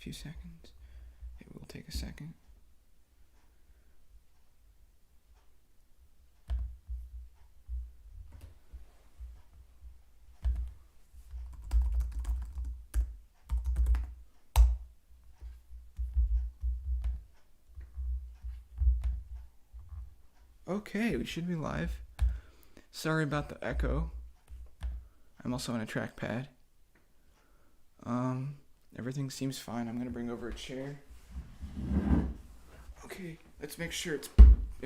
few seconds. It will take a second. Okay, we should be live. Sorry about the echo. I'm also on a trackpad. Everything seems fine. I'm gonna bring over a chair. Okay, let's make sure it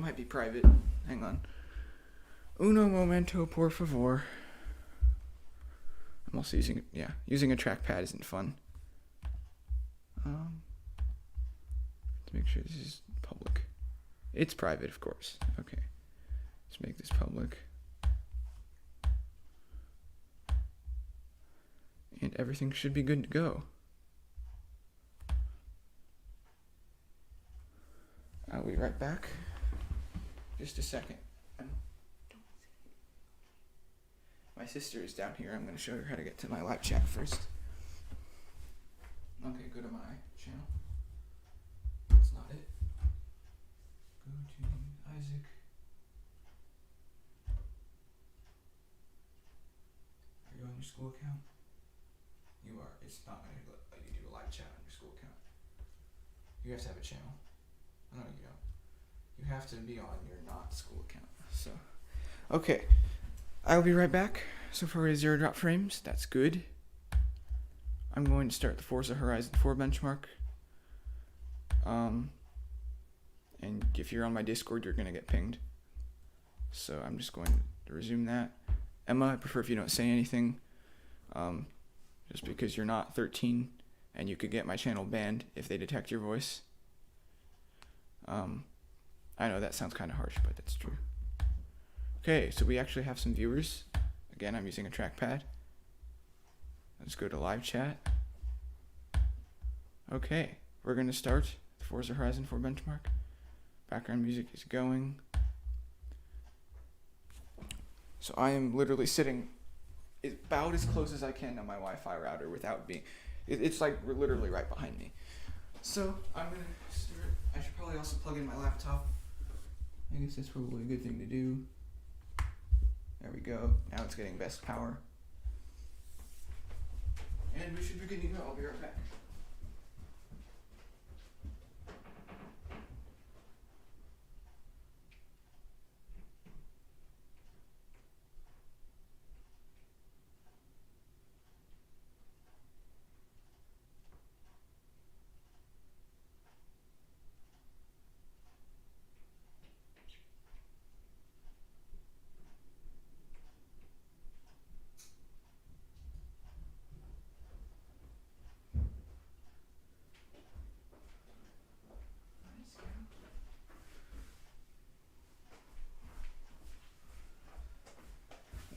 might be private. Hang on. Uno momento, por favor. I'm also using a trackpad isn't fun. To make sure this is public. It's private, of course. Okay, let's make this public. And everything should be good to go. I'll be right back. Just a second. My sister is down here. I'm going to show her how to get to my live chat first. Okay, go to my channel. That's not it. Go to Isaac. Are you on your school account? You are. It's not going to let you do a live chat on your school account. You have to have a channel. No, you don't. You have to be on your not school account. So, okay. I'll be right back. So far, 0 drop frames. That's good. I'm going to start the Forza Horizon 4 benchmark. And if you're on my Discord, you're going to get pinged. So I'm just going to resume that. Emma, I prefer if you don't say anything. Just because you're not 13 and you could get my channel banned if they detect your voice. I know that sounds kind of harsh, but that's true. Okay, so we actually have some viewers. Again, I'm using a trackpad. Let's go to live chat. Okay, we're going to start the Forza Horizon 4 benchmark. Background music is going. So I am literally sitting about as close as I can on my Wi-Fi router without being... It's like literally right behind me. So I'm going to start. I should probably also plug in my laptop. I guess that's probably a good thing to do. There we go. Now it's getting best power. And we should be good to go. I'll be right back.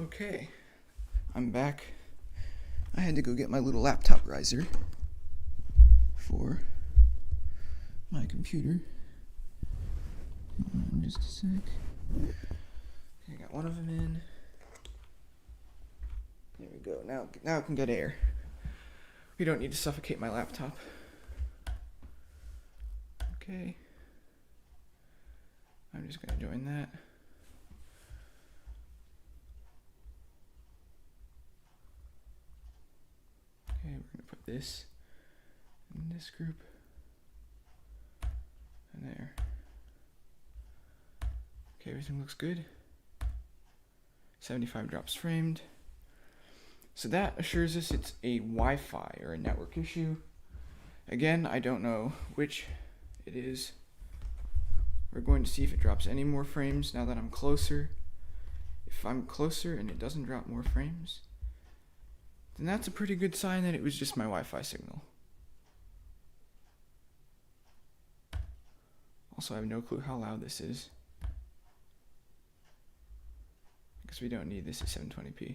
Okay, I'm back. I had to go get my little laptop riser for my computer. Hold on just a sec. Okay, I got one of them in. There we go. Now I can get air. We don't need to suffocate my laptop. Okay. I'm just going to join that. Okay, we're going to put this in this group. And there. Okay, everything looks good. 75 drops framed. So that assures us it's a Wi-Fi or a network issue. Again, I don't know which it is. We're going to see if it drops any more frames now that I'm closer. If I'm closer and it doesn't drop more frames, then that's a pretty good sign that it was just my Wi-Fi signal. Also, I have no clue how loud this is, because we don't need this at 720p.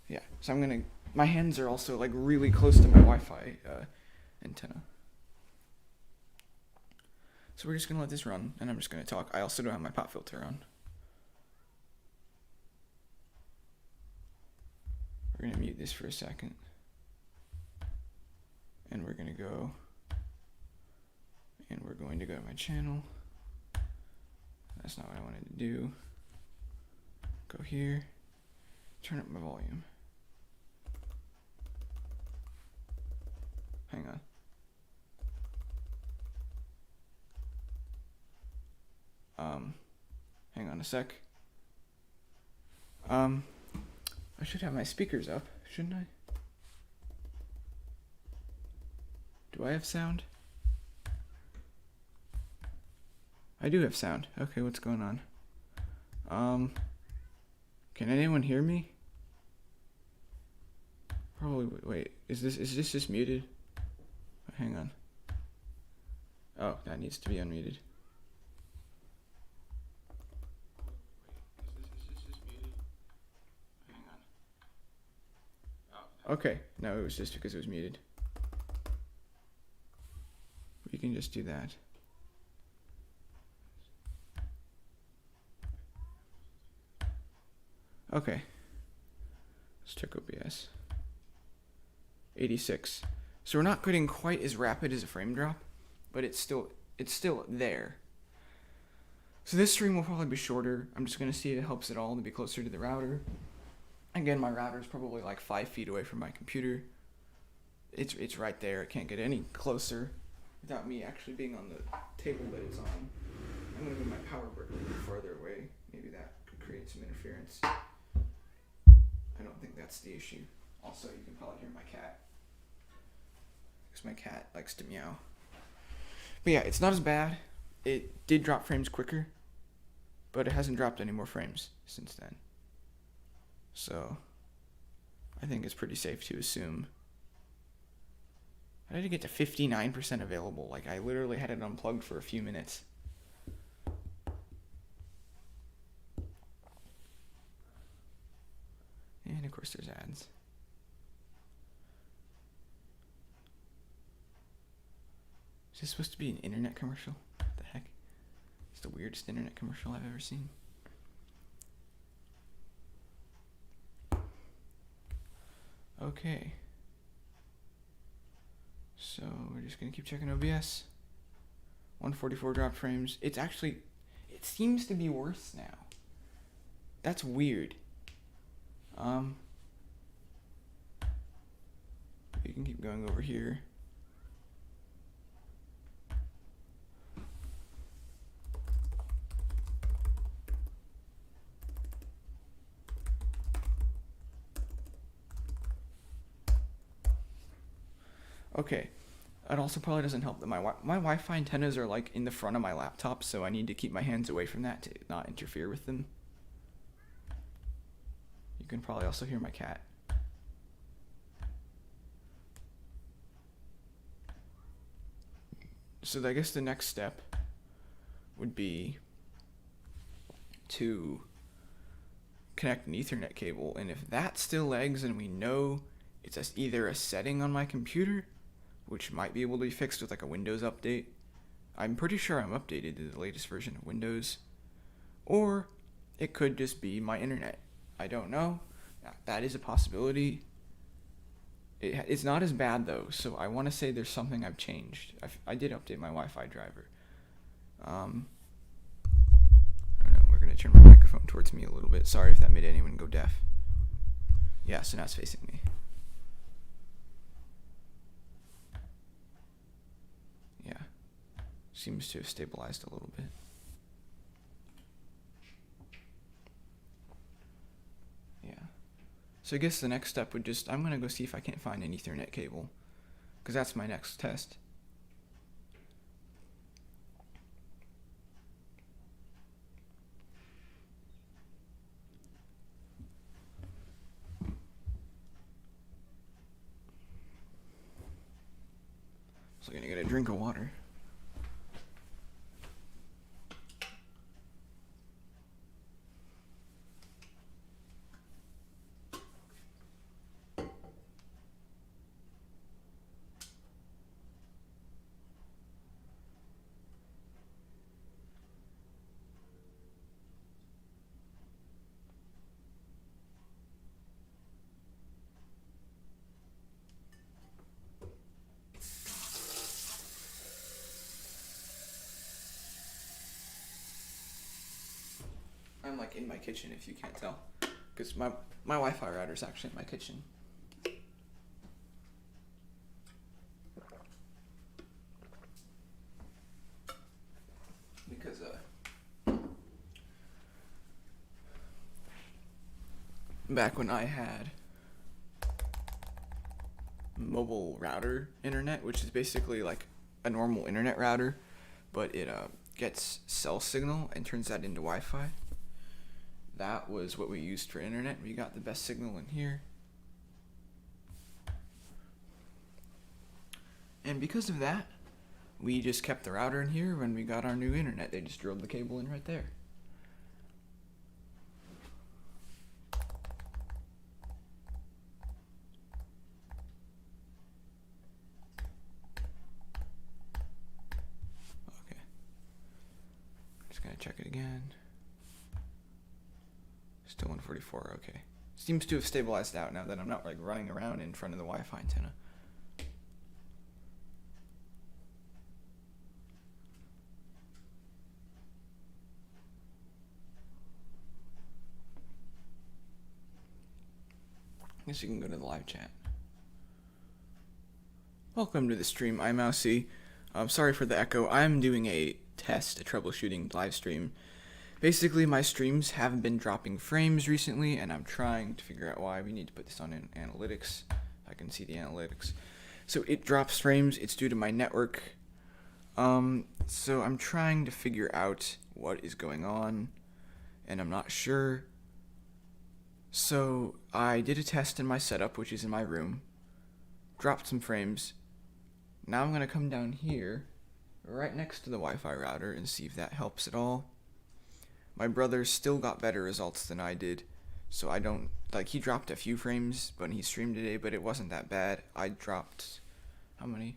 Yeah, so my hands are also like really close to my Wi-Fi antenna. So we're just gonna let this run, and I'm just gonna talk. I also don't have my pop filter on. We're gonna mute this for a second. and we're going to go to my channel. That's not what I wanted to do. Go here, turn up my volume. Hang on. Hang on a sec. I should have my speakers up, shouldn't I? Do I have sound? I do have sound. Okay, what's going on? Can anyone hear me? Probably. Wait, is this just muted? Hang on. Oh, that needs to be unmuted. Okay, no, it was just because it was muted. We can just do that. Okay. Let's check OBS. 86. So we're not getting quite as rapid as a frame drop, but it's still there. So this stream will probably be shorter. I'm just going to see if it helps at all to be closer to the router. Again, my router is probably like 5 feet away from my computer. It's right there. It can't get any closer without me actually being on the table that it's on. I'm going to move my power brick a little farther away. Maybe that could create some interference. I don't think that's the issue. Also, you can probably hear my cat, because my cat likes to meow. But yeah, it's not as bad. It did drop frames quicker, but it hasn't dropped any more frames since then. So I think it's pretty safe to assume. How did it get to 59% available? Like, I literally had it unplugged for a few minutes. And of course there's ads. Is this supposed to be an internet commercial? What the heck? It's the weirdest internet commercial I've ever seen. Okay. So we're just gonna keep checking OBS. 144 drop frames. It seems to be worse now. That's weird. You can keep going over here. Okay. It also probably doesn't help that my Wi-Fi antennas are like in the front of my laptop, so I need to keep my hands away from that to not interfere with them. You can probably also hear my cat. So I guess the next step would be to connect an Ethernet cable, and if that still lags and we know it's either a setting on my computer, which might be able to be fixed with like a Windows update. I'm pretty sure I'm updated to the latest version of Windows. Or it could just be my internet. I don't know. That is a possibility. It's not as bad though, so I want to say there's something I've changed. I did update my Wi-Fi driver. I don't know, we're going to turn my microphone towards me a little bit. Sorry if that made anyone go deaf. Yeah, so now it's facing me. Yeah, seems to have stabilized a little bit. Yeah, so I guess the next step would I'm gonna go see if I can't find an Ethernet cable, because that's my next test. So I'm gonna get a drink of water. in my kitchen, if you can't tell, because my Wi-Fi router is actually in my kitchen. Because back when I had mobile router internet, which is basically like a normal internet router, but it gets cell signal and turns that into Wi-Fi. That was what we used for internet. We got the best signal in here. And because of that, we just kept the router in here. When we got our new internet, they just drilled the cable in right there. Okay. Just gonna check it again. Still 144, okay. Seems to have stabilized out now that I'm not like running around in front of the Wi-Fi antenna. I guess you can go to the live chat. Welcome to the stream, I'm Mousy. Sorry for the echo. I'm doing a test, a troubleshooting live stream. Basically, my streams haven't been dropping frames recently, and I'm trying to figure out why. We need to put this on analytics. I can see the analytics. So it drops frames. It's due to my network. So I'm trying to figure out what is going on, and I'm not sure. So I did a test in my setup, which is in my room. Dropped some frames. Now I'm going to come down here, right next to the Wi-Fi router, and see if that helps at all. My brother still got better results than I did, so I don't, like, he dropped a few frames when he streamed today, but it wasn't that bad. I dropped, how many?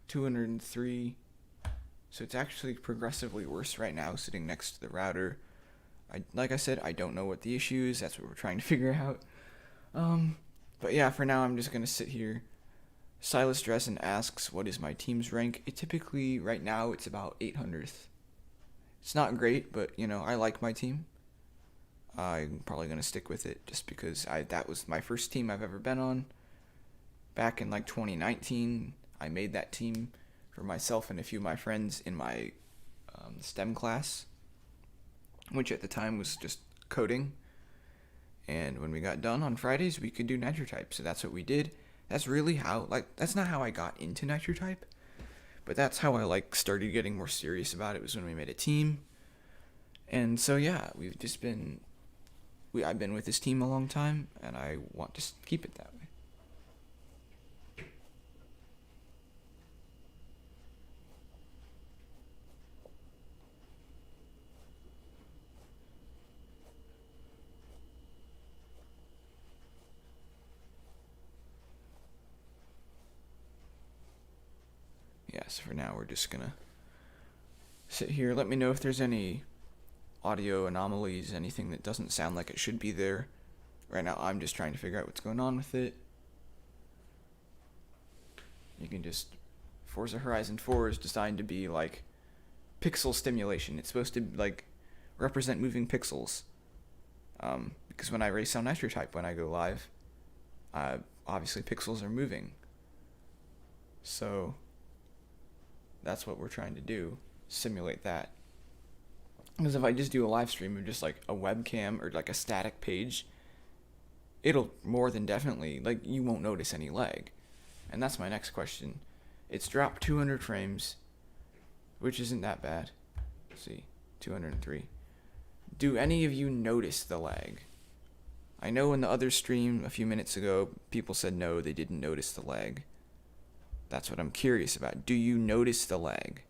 203, so it's actually progressively worse right now, sitting next to the router. Like I said, I don't know what the issue is, that's what we're trying to figure out. But yeah, for now I'm just going to sit here. Silas Dressen asks, what is my team's rank? It typically, right now, it's about 800th. It's not great, but, you know, I like my team. I'm probably going to stick with it just because that was my first team I've ever been on. Back in, like, 2019, I made that team for myself and a few of my friends in my STEM class, which at the time was just coding. And when we got done on Fridays, we could do NitroType, so that's what we did. That's really how, like, that's not how I got into NitroType. But that's how I, like, started getting more serious about it, was when we made a team. And so, yeah, we've just been... I've been with this team a long time, and I want to keep it that way. Yeah, so for now we're just gonna sit here. Let me know if there's any audio anomalies, anything that doesn't sound like it should be there. Right now I'm just trying to figure out what's going on with it. You can just... Forza Horizon 4 is designed to be like pixel stimulation. It's supposed to like represent moving pixels. Because when I race on NitroType, when I go live, obviously pixels are moving. So that's what we're trying to do, simulate that. Because if I just do a live stream of just like a webcam or like a static page, it'll more than definitely, like, you won't notice any lag. And that's my next question. It's dropped 200 frames, which isn't that bad. Let's see, 203. Do any of you notice the lag? I know in the other stream a few minutes ago, people said no, they didn't notice the lag. That's what I'm curious about. Do you notice the lag?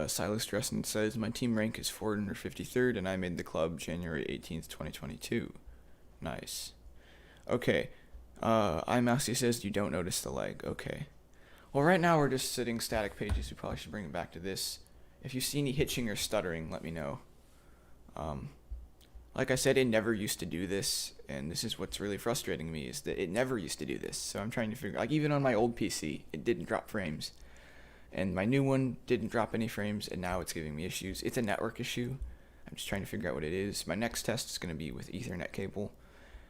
Silas Dressen says, my team rank is 453rd, and I made the club January 18th, 2022. Nice. Okay. iMousy says you don't notice the lag. Okay. Well, right now we're just sitting static pages. We probably should bring it back to this. If you see any hitching or stuttering, let me know. Like I said, it never used to do this, and this is what's really frustrating me, is that it never used to do this. So I'm trying to figure, like, even on my old PC, it didn't drop frames. And my new one didn't drop any frames, and now it's giving me issues. It's a network issue. I'm just trying to figure out what it is. My next test is going to be with Ethernet cable.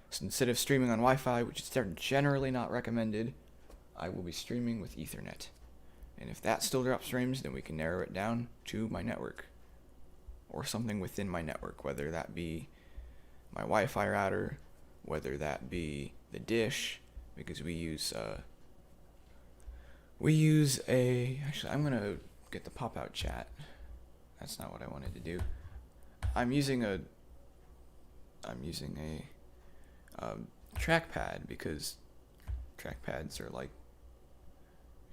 So instead of streaming on Wi-Fi, which is generally not recommended, I will be streaming with Ethernet. And if that still drops frames, then we can narrow it down to my network. Or something within my network, whether that be my Wi-Fi router, whether that be the dish, because we use actually, I'm gonna get the pop-out chat. That's not what I wanted to do. I'm using a trackpad, because trackpads are like,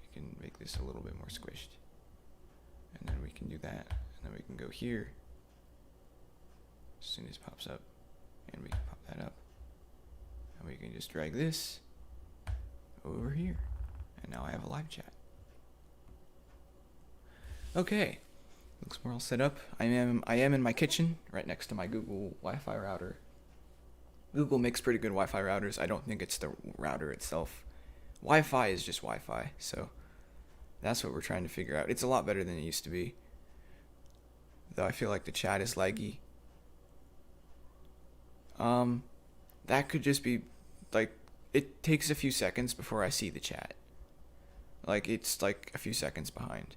we can make this a little bit more squished, and then we can do that, and then we can go here as soon as it pops up, and we can pop that up, and we can just drag this over here, and now I have a live chat. Okay, looks more all set up. I am in my kitchen, right next to my Google Wi-Fi router. Google makes pretty good Wi-Fi routers. I don't think it's the router itself. Wi-Fi is just Wi-Fi, so that's what we're trying to figure out. It's a lot better than it used to be, though I feel like the chat is laggy. That could just be, like, it takes a few seconds before I see the chat. Like, it's like a few seconds behind.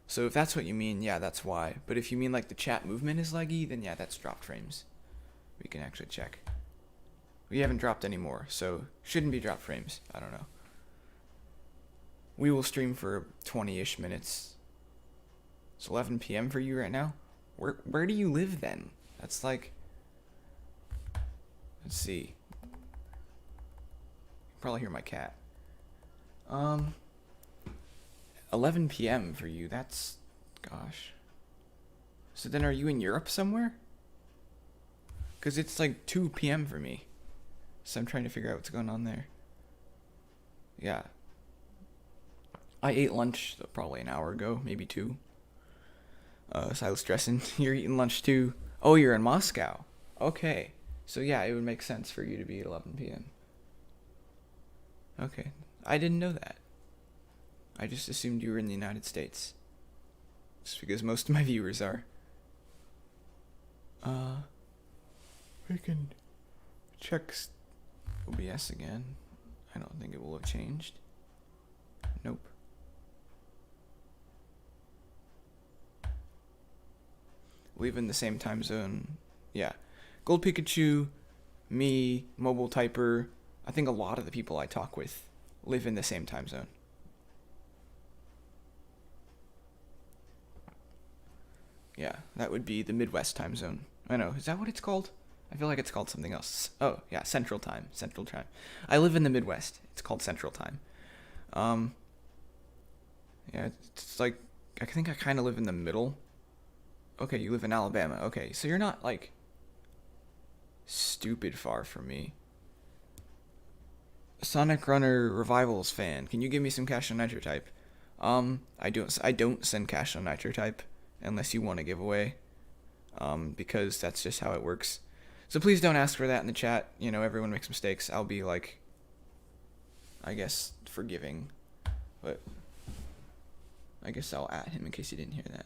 So if that's what you mean, yeah, that's why. But if you mean like the chat movement is laggy, then yeah, that's dropped frames. We can actually check. We haven't dropped any more, so shouldn't be dropped frames. I don't know. We will stream for 20-ish minutes. It's 11 p.m. for you right now? Where do you live then? That's like, let's see. You can probably hear my cat. 11 p.m. for you, that's, gosh. So then are you in Europe somewhere? Because it's like 2 p.m. for me. So I'm trying to figure out what's going on there. Yeah. I ate lunch probably an hour ago, maybe 2. So I was stressing. You're eating lunch too. Oh, you're in Moscow. Okay. So yeah, it would make sense for you to be at 11 p.m. Okay. I didn't know that. I just assumed you were in the United States. Just because most of my viewers are. We can check OBS again. I don't think it will have changed. Nope. Live in the same time zone. Yeah. Gold Pikachu, me, Mobile Typer, I think a lot of the people I talk with live in the same time zone. Yeah, that would be the Midwest time zone. I know, is that what it's called? I feel like it's called something else. Oh, yeah, Central Time. Central Time. I live in the Midwest. It's called Central Time. Yeah, it's like, I think I kind of live in the middle. Okay, you live in Alabama. Okay, so you're not, like, stupid far from me. Sonic Runner Revivals fan. Can you give me some cash on Nitro Type? I don't send cash on Nitro Type unless you want a giveaway. Because that's just how it works. So please don't ask for that in the chat. You know, everyone makes mistakes. I'll be, like, I guess, forgiving. But I guess I'll at him in case you didn't hear that.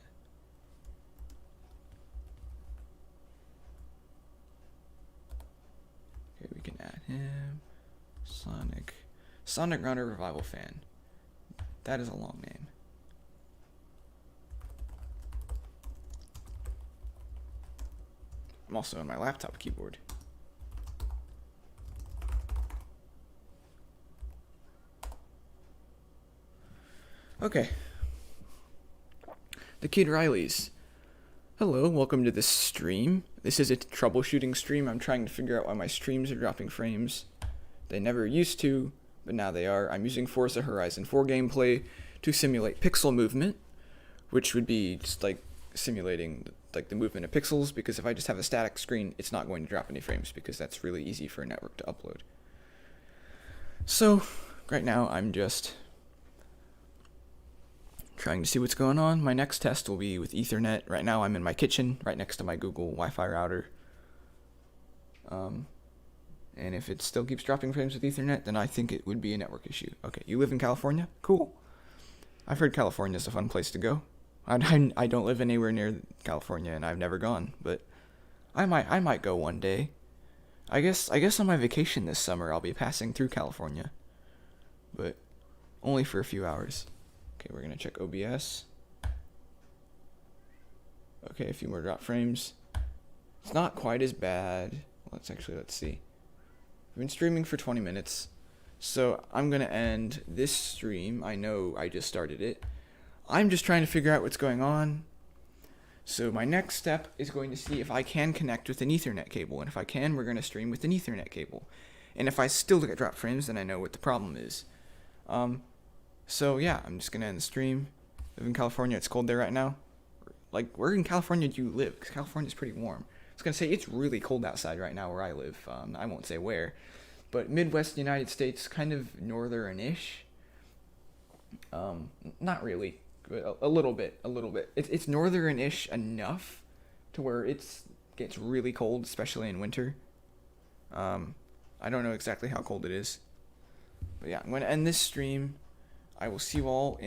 Okay, we can add him. Sonic Runner Revival fan. That is a long name. I'm also on my laptop keyboard. Okay. The Kid Rileys. Hello, welcome to this stream. This is a troubleshooting stream. I'm trying to figure out why my streams are dropping frames. They never used to, but now they are. I'm using Forza Horizon 4 gameplay to simulate pixel movement, which would be just like simulating like the movement of pixels, because if I just have a static screen, it's not going to drop any frames because that's really easy for a network to upload. So right now I'm just trying to see what's going on. My next test will be with Ethernet. Right now I'm in my kitchen right next to my Google Wi-Fi router. And if it still keeps dropping frames with Ethernet, then I think it would be a network issue. Okay, you live in California? Cool. I've heard California's a fun place to go. I don't live anywhere near California, and I've never gone, but I might go one day. I guess on my vacation this summer I'll be passing through California, but only for a few hours. Okay, we're gonna check OBS. Okay, a few more drop frames. It's not quite as bad. Let's see. I've been streaming for 20 minutes, so I'm gonna end this stream. I know I just started it. I'm just trying to figure out what's going on. So my next step is going to see if I can connect with an Ethernet cable, and if I can, we're gonna stream with an Ethernet cable. And if I still get drop frames, then I know what the problem is. So yeah, I'm just gonna end the stream. I live in California. It's cold there right now. Like, where in California do you live? Because California's pretty warm. I was gonna say it's really cold outside right now where I live. I won't say where, but Midwest United States, kind of northern-ish. Not really, but a little bit. It's northern-ish enough to where it gets really cold, especially in winter. I don't know exactly how cold it is, but yeah, I'm gonna end this stream. I will see you all in